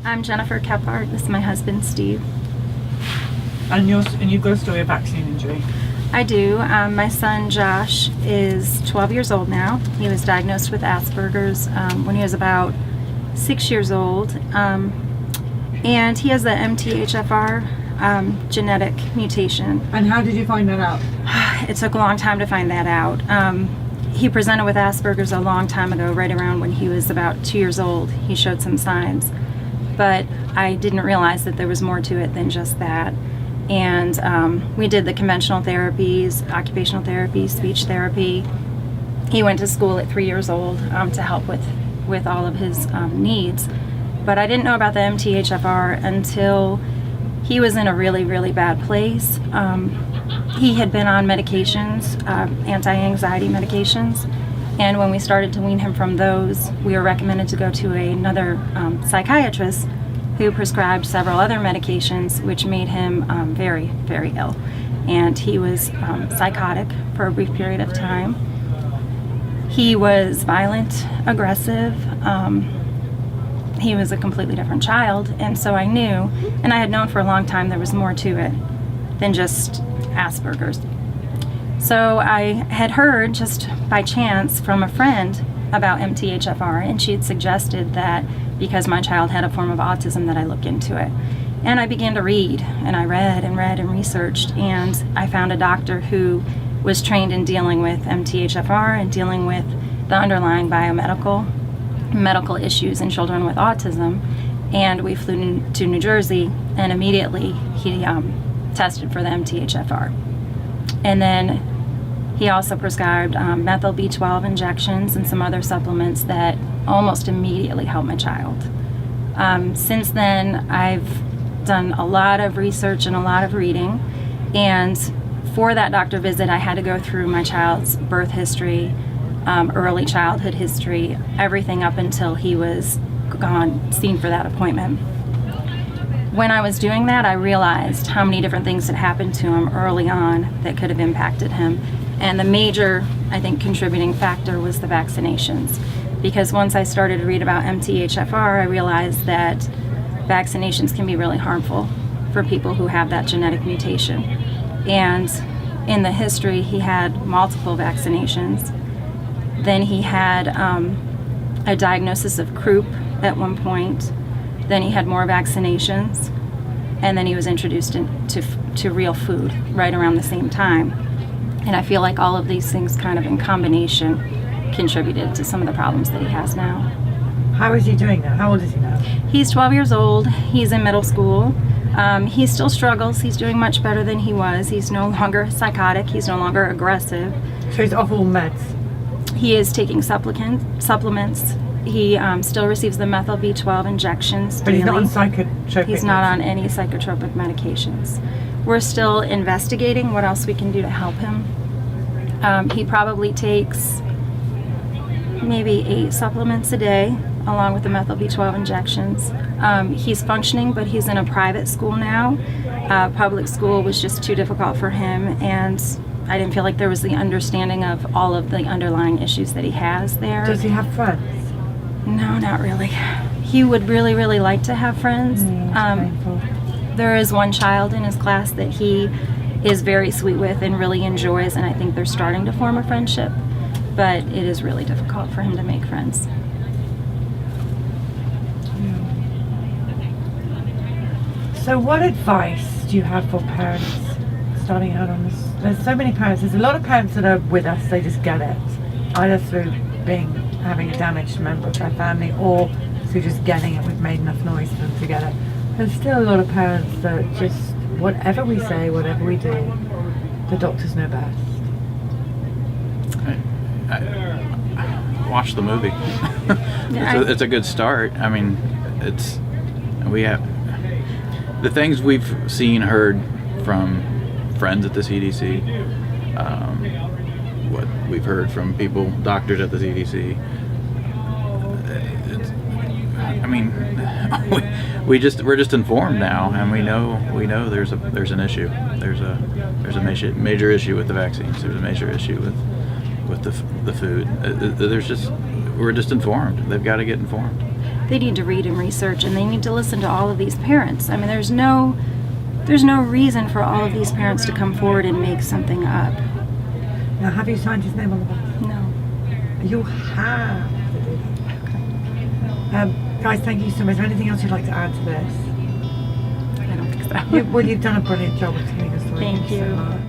I'm Jennifer Kephart. This is my husband, Steve. And you've got a story of vaccine injury. I do. My son, Josh, is 12 years old now. He was diagnosed with Asperger's when he was about 6 years old. And he has the MTHFR genetic mutation. And how did you find that out? It took a long time to find that out. He presented with Asperger's a long time ago, right around when he was about 2 years old. He showed some signs. But I didn't realize that there was more to it than just that. And we did the conventional therapies, occupational therapy, speech therapy. He went to school at 3 years old to help with all of his needs. But I didn't know about the MTHFR until he was in a really, really bad place. He had been on medications, anti-anxiety medications, and when we started to wean him from those, we were recommended to go to another psychiatrist who prescribed several other medications, which made him very, very ill. And he was psychotic for a brief period of time. He was violent, aggressive. He was a completely different child, and so I knew, and I had known for a long time there was more to it than just Asperger's. So I had heard just by chance from a friend about MTHFR, and she had suggested that because my child had a form of autism that I look into it. And I began to read, and I read and researched, and I found a doctor who was trained in dealing with MTHFR and dealing with the underlying medical issues in children with autism. And we flew to New Jersey, and immediately he tested for the MTHFR. And then he also prescribed methyl B12 injections and some other supplements that almost immediately helped my child. Since then, I've done a lot of research and a lot of reading, and for that doctor visit, I had to go through my child's birth history, early childhood history, everything up until he was seen for that appointment. When I was doing that, I realized how many different things had happened to him early on that could have impacted him. And the major, I think, contributing factor was the vaccinations. Because once I started to read about MTHFR, I realized that vaccinations can be really harmful for people who have that genetic mutation. And in the history, he had multiple vaccinations. Then he had a diagnosis of croup at one point. Then he had more vaccinations, and then he was introduced to real food right around the same time. And I feel like all of these things kind of in combination contributed to some of the problems that he has now. How is he doing now? How old is he now? He's 12 years old. He's in middle school. He still struggles. He's doing much better than he was. He's no longer psychotic. He's no longer aggressive. So he's off all meds? He is taking supplements. He still receives the methyl B12 injections daily. But he's not on psychotropic? He's not on any psychotropic medications. We're still investigating what else we can do to help him. He probably takes maybe 8 supplements a day, along with the methyl B12 injections. He's functioning, but he's in a private school now. Public school was just too difficult for him, and I didn't feel like there was the understanding of all of the underlying issues that he has there. Does he have friends? No, not really. He would really, really like to have friends. There is one child in his class that he is very sweet with and really enjoys, and I think they're starting to form a friendship, but it is really difficult for him to make friends. So what advice do you have for parents starting out on this? There's so many parents. There's a lot of parents that are with us, they just get it, either through having a damaged member of their family or through just getting it. We've made enough noise for them to get it. There's still a lot of parents that just, whatever we say, whatever we do, the doctors know best. I watch the movie. It's a good start. I mean, we have the things we've seen, heard from friends at the CDC, what we've heard from people, doctors at the CDC. We're just informed now, and we know there's an issue. There's a major issue with the vaccines. There's a major issue with the food. We're just informed. They've got to get informed. they need to read and research, and they need to listen to all of these parents. I mean, there's no reason for all of these parents to come forward and make something up. Now, have you signed his name on the box? No. You have to do that. Guys, thank you so much. Anything else you'd like to add to this? I don't think so. Well, you've done a brilliant job of telling us. Thank you. So much.